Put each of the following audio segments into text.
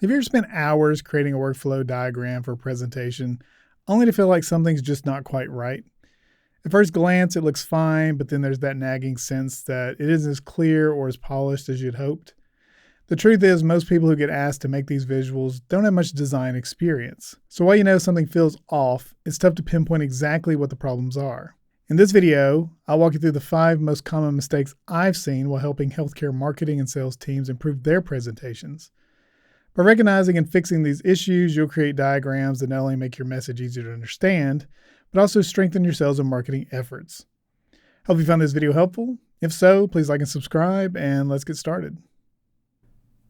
Have you ever spent hours creating a workflow diagram for a presentation only to feel like something's just not quite right? At first glance, it looks fine, but then there's that nagging sense that it isn't as clear or as polished as you'd hoped. The truth is, most people who get asked to make these visuals don't have much design experience. So while you know something feels off, it's tough to pinpoint exactly what the problems are. In this video, I'll walk you through the 5 most common mistakes I've seen while helping healthcare marketing and sales teams improve their presentations. By recognizing and fixing these issues, you'll create diagrams that not only make your message easier to understand, but also strengthen your sales and marketing efforts. Hope you found this video helpful. If so, please like and subscribe, and let's get started.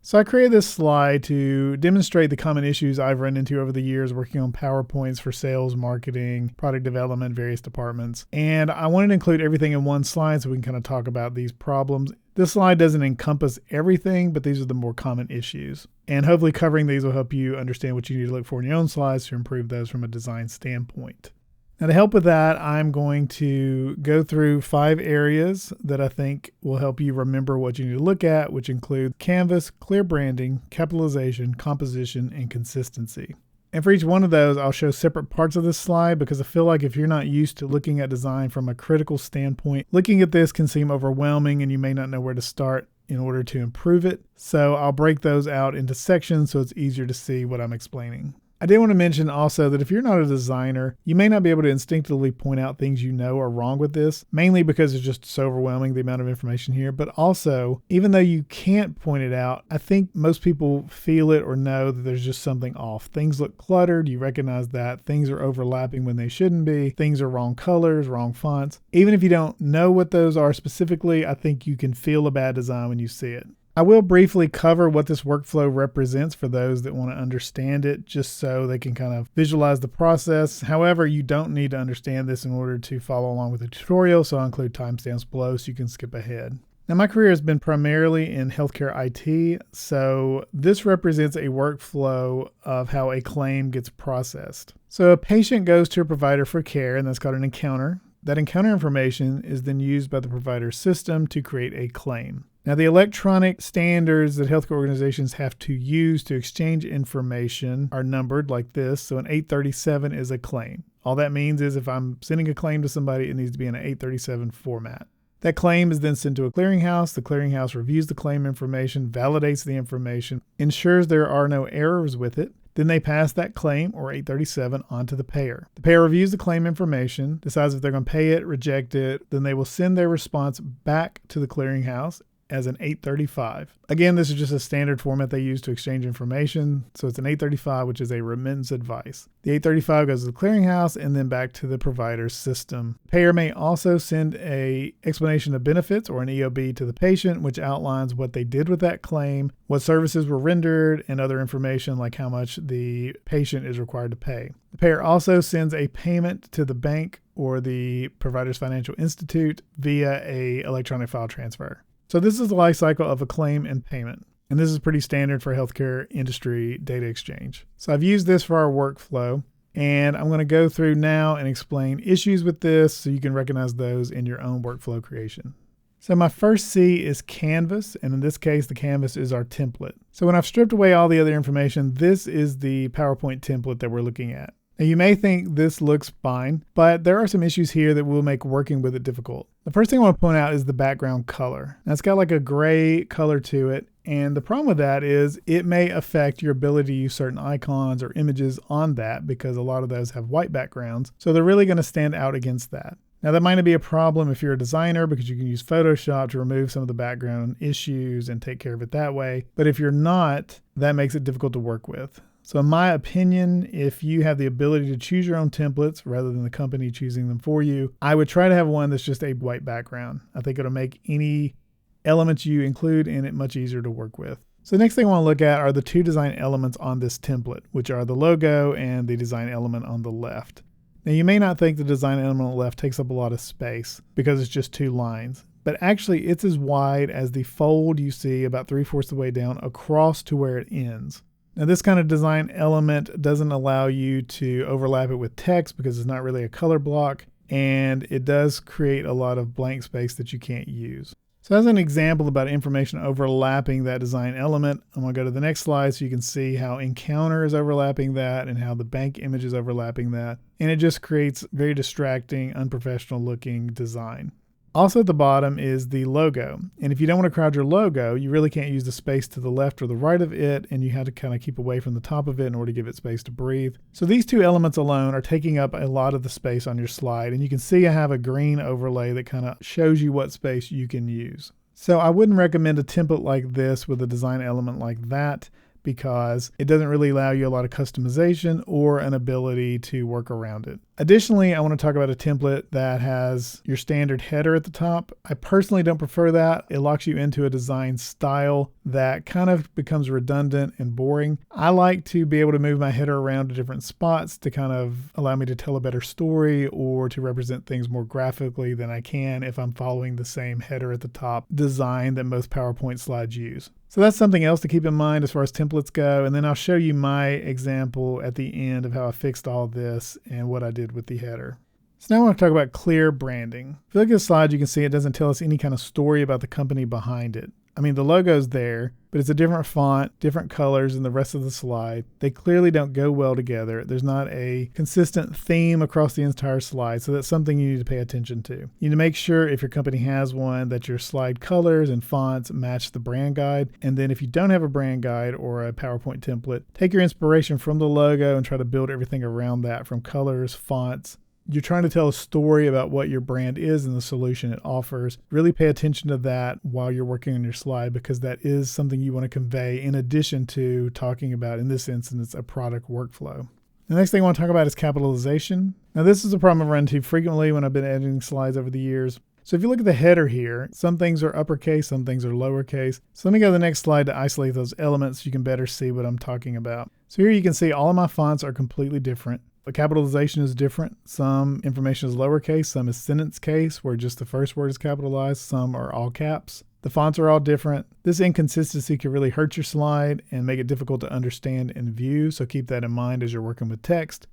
So I created this slide to demonstrate the common issues I've run into over the years working on PowerPoints for sales, marketing, product development, various departments. And I wanted to include everything in one slide so we can kind of talk about these problems. This slide doesn't encompass everything, but these are the more common issues. And hopefully covering these will help you understand what you need to look for in your own slides to improve those from a design standpoint. Now, to help with that, I'm going to go through 5 areas that I think will help you remember what you need to look at, which include canvas, clear branding, capitalization, composition, and consistency. And for each one of those, I'll show separate parts of this slide because I feel like if you're not used to looking at design from a critical standpoint, looking at this can seem overwhelming and you may not know where to start in order to improve it. So I'll break those out into sections so it's easier to see what I'm explaining. I did want to mention also that if you're not a designer, you may not be able to instinctively point out things you know are wrong with this, mainly because it's just so overwhelming, the amount of information here. But also, even though you can't point it out, I think most people feel it or know that there's just something off. Things look cluttered. You recognize that. Things are overlapping when they shouldn't be. Things are wrong colors, wrong fonts. Even if you don't know what those are specifically, I think you can feel a bad design when you see it. I will briefly cover what this workflow represents for those that want to understand it, just so they can kind of visualize the process. However, you don't need to understand this in order to follow along with the tutorial, so I'll include timestamps below so you can skip ahead. Now, my career has been primarily in healthcare IT, so this represents a workflow of how a claim gets processed. So a patient goes to a provider for care, and that's called an encounter. That encounter information is then used by the provider's system to create a claim. Now, the electronic standards that healthcare organizations have to use to exchange information are numbered like this. So an 837 is a claim. All that means is if I'm sending a claim to somebody, it needs to be in an 837 format. That claim is then sent to a clearinghouse. The clearinghouse reviews the claim information, validates the information, ensures there are no errors with it. Then they pass that claim, or 837, on to the payer. The payer reviews the claim information, decides if they're going to pay it, reject it. Then they will send their response back to the clearinghouse as an 835. Again, this is just a standard format they use to exchange information. So it's an 835, which is a remittance advice. The 835 goes to the clearinghouse and then back to the provider's system. Payer may also send an explanation of benefits or an EOB to the patient, which outlines what they did with that claim, what services were rendered, and other information like how much the patient is required to pay. The payer also sends a payment to the bank or the provider's financial institute via an electronic file transfer. So this is the life cycle of a claim and payment. And this is pretty standard for healthcare industry data exchange. So I've used this for our workflow, and I'm going to go through now and explain issues with this so you can recognize those in your own workflow creation. So my first C is canvas, and in this case, the canvas is our template. So when I've stripped away all the other information, this is the PowerPoint template that we're looking at. Now, you may think this looks fine, but there are some issues here that will make working with it difficult. The first thing I want to point out is the background color. Now, it's got like a gray color to it, and the problem with that is it may affect your ability to use certain icons or images on that because a lot of those have white backgrounds, so they're really going to stand out against that. Now, that might not be a problem if you're a designer because you can use Photoshop to remove some of the background issues and take care of it that way, but if you're not, that makes it difficult to work with. So in my opinion, if you have the ability to choose your own templates rather than the company choosing them for you, I would try to have one that's just a white background. I think it'll make any elements you include in it much easier to work with. So the next thing I want to look at are the 2 design elements on this template, which are the logo and the design element on the left. Now, you may not think the design element on the left takes up a lot of space because it's just 2 lines, but actually it's as wide as the fold you see about 3/4 of the way down across to where it ends. Now, this kind of design element doesn't allow you to overlap it with text because it's not really a color block, and it does create a lot of blank space that you can't use. So as an example about information overlapping that design element, I'm going to go to the next slide so you can see how encounter is overlapping that and how the bank image is overlapping that. And it just creates very distracting, unprofessional looking design. Also at the bottom is the logo. And if you don't want to crowd your logo, you really can't use the space to the left or the right of it, and you have to kind of keep away from the top of it in order to give it space to breathe. So these two elements alone are taking up a lot of the space on your slide, and you can see I have a green overlay that kind of shows you what space you can use. So I wouldn't recommend a template like this with a design element like that, because it doesn't really allow you a lot of customization or an ability to work around it. Additionally, I want to talk about a template that has your standard header at the top. I personally don't prefer that. It locks you into a design style that kind of becomes redundant and boring. I like to be able to move my header around to different spots to kind of allow me to tell a better story or to represent things more graphically than I can if I'm following the same header at the top design that most PowerPoint slides use. So that's something else to keep in mind as far as templates go, and then I'll show you my example at the end of how I fixed all this and what I did with the header. So now I want to talk about clear branding. If you look at the slide, you can see it doesn't tell us any kind of story about the company behind it. I mean, the logo's there, but it's a different font, different colors than the rest of the slide. They clearly don't go well together. There's not a consistent theme across the entire slide, so that's something you need to pay attention to. You need to make sure, if your company has one, that your slide colors and fonts match the brand guide. And then if you don't have a brand guide or a PowerPoint template, take your inspiration from the logo and try to build everything around that, from colors, fonts. You're trying to tell a story about what your brand is and the solution it offers. Really pay attention to that while you're working on your slide, because that is something you want to convey in addition to talking about, in this instance, a product workflow. The next thing I want to talk about is capitalization. Now, this is a problem I've run into frequently when I've been editing slides over the years. So if you look at the header here, some things are uppercase, some things are lowercase. So let me go to the next slide to isolate those elements so you can better see what I'm talking about. So here you can see all of my fonts are completely different. The capitalization is different. Some information is lowercase, some is sentence case, where just the first word is capitalized, some are all caps. The fonts are all different. This inconsistency can really hurt your slide and make it difficult to understand and view, so keep that in mind as you're working with text.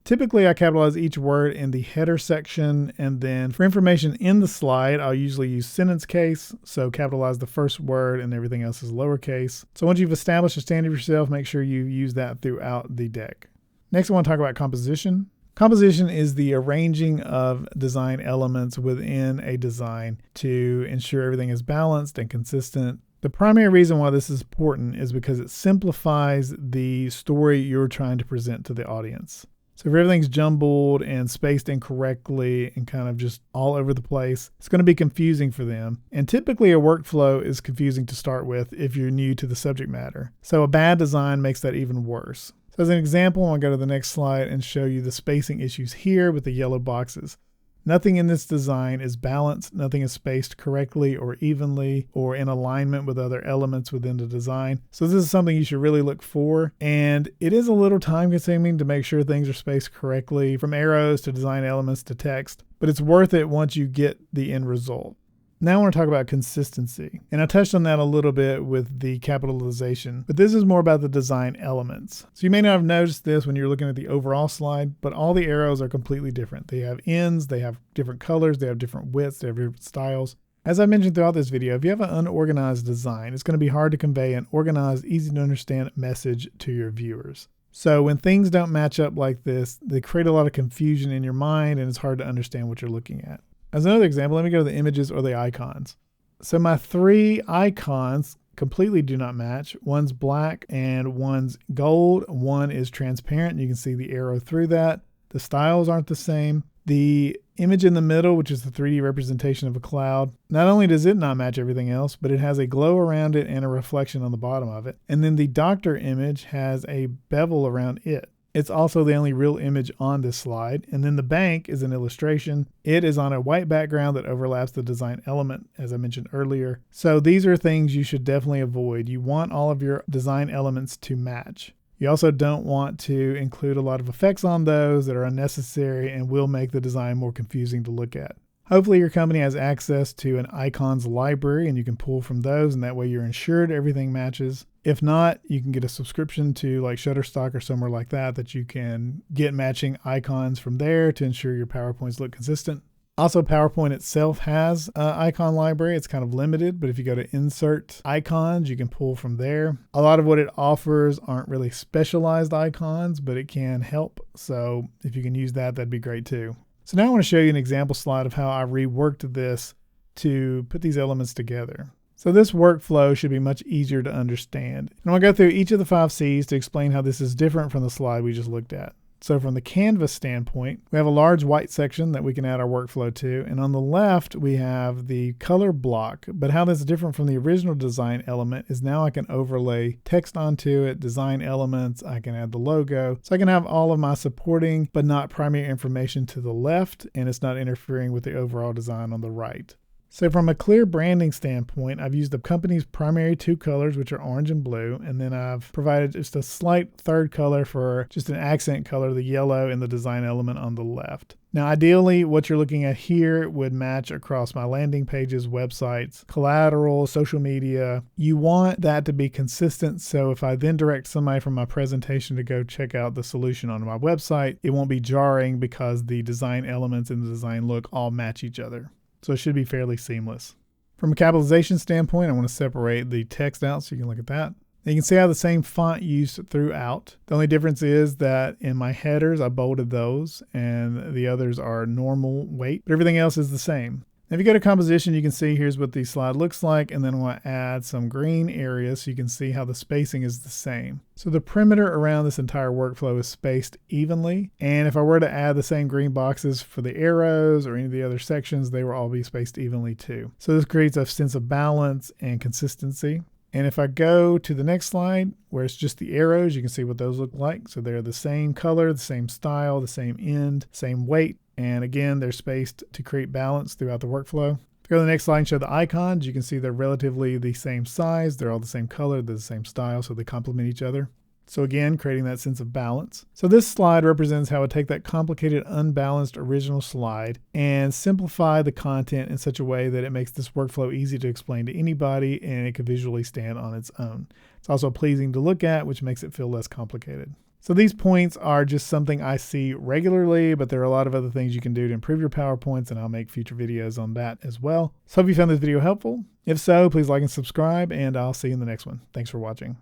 Typically, I capitalize each word in the header section, and then for information in the slide, I'll usually use sentence case, so capitalize the first word and everything else is lowercase. So once you've established a standard for yourself, make sure you use that throughout the deck. Next, I want to talk about composition. Composition is the arranging of design elements within a design to ensure everything is balanced and consistent. The primary reason why this is important is because it simplifies the story you're trying to present to the audience. So if everything's jumbled and spaced incorrectly and kind of just all over the place, it's going to be confusing for them. And typically a workflow is confusing to start with if you're new to the subject matter. So a bad design makes that even worse. So as an example, I'll go to the next slide and show you the spacing issues here with the yellow boxes. Nothing in this design is balanced, nothing is spaced correctly or evenly or in alignment with other elements within the design. So this is something you should really look for, and it is a little time consuming to make sure things are spaced correctly, from arrows to design elements to text, but it's worth it once you get the end result. Now I want to talk about consistency, and I touched on that a little bit with the capitalization, but this is more about the design elements. So you may not have noticed this when you're looking at the overall slide, but all the arrows are completely different. They have ends, they have different colors, they have different widths, they have different styles. As I mentioned throughout this video, if you have an unorganized design, it's going to be hard to convey an organized, easy to understand message to your viewers. So when things don't match up like this, they create a lot of confusion in your mind, and it's hard to understand what you're looking at. As another example, let me go to the images or the icons. So my three icons completely do not match. One's black and one's gold. One is transparent. You can see the arrow through that. The styles aren't the same. The image in the middle, which is the 3D representation of a cloud, not only does it not match everything else, but it has a glow around it and a reflection on the bottom of it. And then the doctor image has a bevel around it. It's also the only real image on this slide. And then the bank is an illustration. It is on a white background that overlaps the design element, as I mentioned earlier. So these are things you should definitely avoid. You want all of your design elements to match. You also don't want to include a lot of effects on those that are unnecessary and will make the design more confusing to look at. Hopefully your company has access to an icons library and you can pull from those, and that way you're ensured everything matches. If not, you can get a subscription to like Shutterstock or somewhere like that you can get matching icons from there to ensure your PowerPoints look consistent. Also, PowerPoint itself has an icon library. It's kind of limited, but if you go to Insert Icons, you can pull from there. A lot of what it offers aren't really specialized icons, but it can help. So if you can use that, that'd be great too. So now I want to show you an example slide of how I reworked this to put these elements together. So this workflow should be much easier to understand. And I'll go through each of the 5 C's to explain how this is different from the slide we just looked at. So from the canvas standpoint, we have a large white section that we can add our workflow to. And on the left, we have the color block. But how that's different from the original design element is now I can overlay text onto it, design elements, I can add the logo. So I can have all of my supporting but not primary information to the left, and it's not interfering with the overall design on the right. So from a clear branding standpoint, I've used the company's primary 2 colors, which are orange and blue, and then I've provided just a slight third color for just an accent color, the yellow in the design element on the left. Now, ideally, what you're looking at here would match across my landing pages, websites, collateral, social media. You want that to be consistent, so if I then direct somebody from my presentation to go check out the solution on my website, it won't be jarring because the design elements and the design look all match each other. So it should be fairly seamless. From a capitalization standpoint, I want to separate the text out so you can look at that. And you can see I have the same font used throughout. The only difference is that in my headers, I bolded those and the others are normal weight, but everything else is the same. Now if you go to composition, you can see here's what the slide looks like, and then I want to add some green areas so you can see how the spacing is the same. So the perimeter around this entire workflow is spaced evenly, and if I were to add the same green boxes for the arrows or any of the other sections, they will all be spaced evenly too. So this creates a sense of balance and consistency. And if I go to the next slide where it's just the arrows, you can see what those look like. So they're the same color, the same style, the same end, same weight. And again, they're spaced to create balance throughout the workflow. If you go to the next slide and show the icons, you can see they're relatively the same size. They're all the same color, they're the same style, so they complement each other. So again, creating that sense of balance. So this slide represents how I take that complicated, unbalanced original slide and simplify the content in such a way that it makes this workflow easy to explain to anybody and it can visually stand on its own. It's also pleasing to look at, which makes it feel less complicated. So these points are just something I see regularly, but there are a lot of other things you can do to improve your PowerPoints, and I'll make future videos on that as well. So hope you found this video helpful. If so, please like and subscribe, and I'll see you in the next one. Thanks for watching.